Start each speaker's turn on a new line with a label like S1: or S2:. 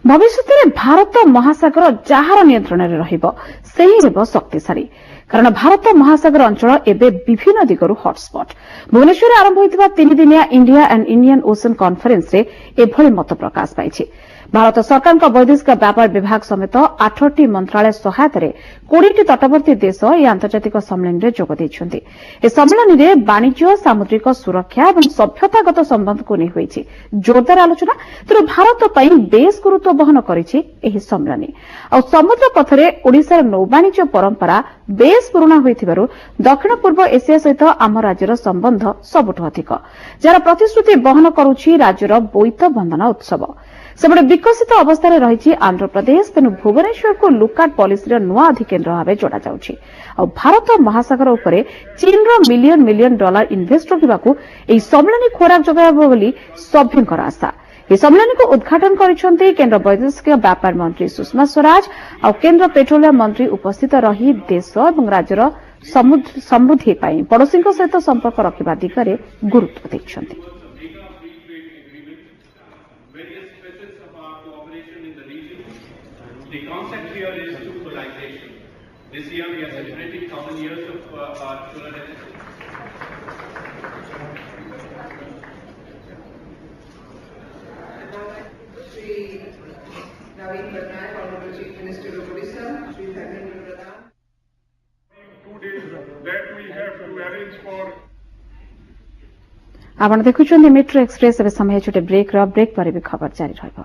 S1: भविष्य में भारत महासागर जार नियंत्रण में रही शक्तिशाली कारण भारत महासागर अंचल एवं विभिन्न दिगरू हॉटस्पॉट भुवनेश्वर आरंभ होता 3 दिनिया India and Indian ocean conference रे एभली मत प्रकाश पाई। भारत सरकार वैदेशिक व्यापार विभाग समेत 8टी मंत्रालय सहायता 20टी तटवर्ती देश यह आंतर्जातिक सम्मेलन में जोग देइछन्ति। ए सम्मेलन में वाणिज्य सामुद्रिक सुरक्षा और सभ्यतागत संबंध को नहीं जोरदार आलोचना तेणु भारत पर बेस गुरुत्व बहन करिछि एही सम्मेलन। और समुद्र पथरे ओडिशार नौवाणिज्य परंपरा बेस पुराणा होइथिबारु दक्षिण पूर्व एशिया सहित आम राज्यर संबंध सबुठु अधिक जार प्रतिश्रुति बहन करुछि राज्यर बोईत बंधन उत्सव। सेपटे विकसित अवस्था रही आंध्र प्रदेश तेणु भुवनेश्वर को लुकआउट पॉलिसी नुआ अधिकेन्द्र भाव जोड़ा जाउछि। और भारत महासागर उपरे चीन मिलियन मिलियन डॉलर इन्वेस्ट रखा सम्मेलन खोराक जगाइब बोली सभ्यंकर आशा। यह सम्मेलन को उद्घाटन करिसेंति केंद्र वैदेशिक व्यापार मंत्री सुषमा स्वराज और केंद्र पेट्रोलियम मंत्री उपस्थित रही देश और राज्यर समृद्धि पड़ोशी सहित संपर्क रखा दिगरे गुरुत्व देइछन्ति।
S2: The concept here is civilization. This year we are celebrating 1,000 years of civilization.
S3: Shri Naveen Patnaik, Honorable Chief Minister of Odisha, Shri Dharmendra Pradhan.
S4: 2 days that we have to arrange for.
S1: आपण देखुछन्ति metro express समय छोटे break पर भी खबर जारी रहबो।